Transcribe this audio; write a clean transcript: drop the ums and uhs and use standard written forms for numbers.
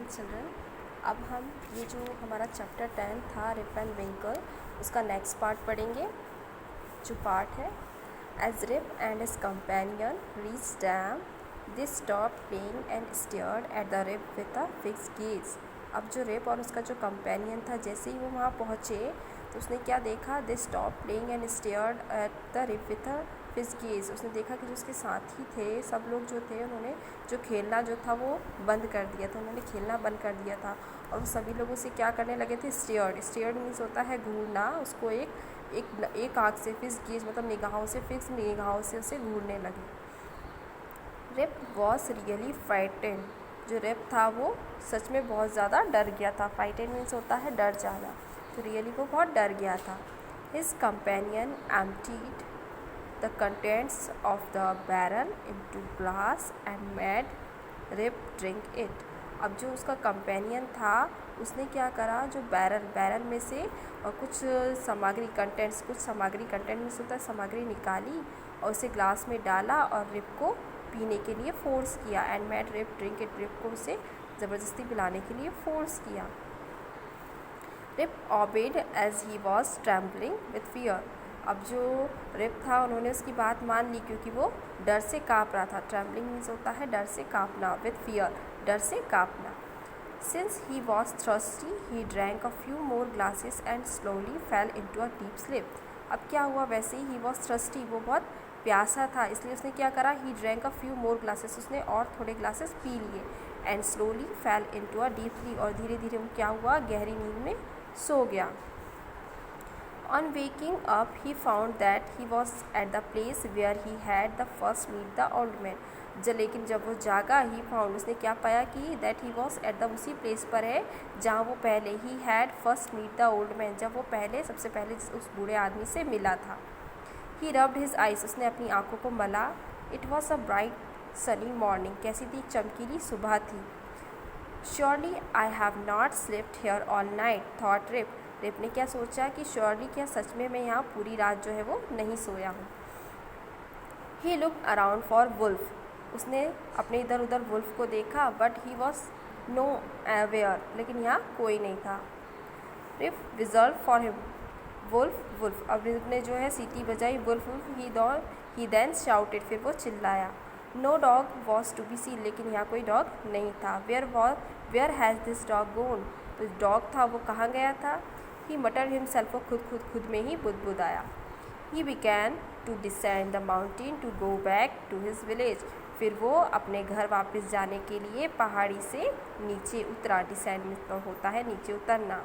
Morning children. अब हम ये जो हमारा चैप्टर 10 था रिप एंड विंकल, उसका नेक्स्ट पार्ट पढ़ेंगे। जो पार्ट है, as Rip and his companion reach them they stop playing and stared at the Rip with a fixed gaze. अब जो रिप और उसका जो कंपेनियन था, जैसे ही वो वहाँ पहुँचे तो उसने क्या देखा, they stop playing and stared at the Rip with a fixed gaze. उसने देखा कि जो उसके साथी थे, सब लोग जो थे, उन्होंने जो खेलना जो था वो बंद कर दिया था, उन्होंने खेलना बंद कर दिया था और वो सभी लोगों से क्या करने लगे थे, स्टेयर्ड। स्टेयर्ड मीन्स होता है घूरना, उसको एक आँख से, फिक्स्ड गेज मतलब निगाहों से, फिक्स निगाहों से उसे घूरने लगे। Rip was really frightened. जो रिप था वो सच में बहुत ज़्यादा डर गया था। फ्राइटेंड मीन्स होता है डर जाना, तो रियली वो बहुत डर गया था। His companion emptied the contents of the barrel into glass and made Rip drink it। अब जो उसका कंपेनियन था उसने क्या करा, जो बैरल में से कुछ सामग्री कंटेंट में से होता है सामग्री निकाली और उसे ग्लास में डाला और रिप को पीने के लिए फोर्स किया। And made Rip drink it. Rip को उसे ज़बरदस्ती पिलाने के लिए फोर्स किया। Rip obeyed as he was trembling with fear। अब जो रिप था उन्होंने उसकी बात मान ली क्योंकि वो डर से काँप रहा था। ट्रैम्बलिंग मीन्स होता है डर से काँपना, विथ फियर डर से काँपना। Since he was thirsty he drank a few more glasses and slowly fell into a deep sleep. अब क्या हुआ, वैसे ही वॉज थ्रस्टी, वो बहुत प्यासा था, इसलिए उसने क्या करा, ही drank a few more glasses, उसने और थोड़े ग्लासेस पी लिए। And slowly fell into a deep sleep, और धीरे धीरे वो क्या हुआ, गहरी नींद में सो गया। On waking up, he found that he was at the place where he had the first meet the old man। लेकिन जब वो जागा, ही फाउंड, उसने क्या पाया कि that he was at the उसी प्लेस पर है जहाँ वो पहले ही had first meet the old man, जब वो सबसे पहले उस बूढ़े आदमी से मिला था। ही रब्ड हिज आइज, उसने अपनी आंखों को मला। It was a bright sunny morning, कैसी थी, चमकीली सुबह थी। Surely I have not slept here all night thought Rip. Rip ने क्या सोचा कि श्योरली, क्या सच में मैं यहाँ पूरी रात जो है वो नहीं सोया हूँ। He looked around for wolf, उसने अपने इधर उधर वुल्फ को देखा, but he was no aware, लेकिन यहाँ कोई नहीं था। Rip whistled for him, wolf wolf. अब रिप ने जो है सीटी बजाई, wolf wolf. He then shouted, फिर वो चिल्लाया। No dog was to be seen, लेकिन यहाँ कोई डॉग नहीं था। Where has this dog gone, तो डॉग था वो कहाँ गया था। ही मटर हिमसेल्फ, वो खुद में ही बुदबुदाया। He began to descend the mountain to go back to his village, फिर वो अपने घर वापस जाने के लिए पहाड़ी से नीचे उतरा। डिसेंड मतलब होता है नीचे उतरना।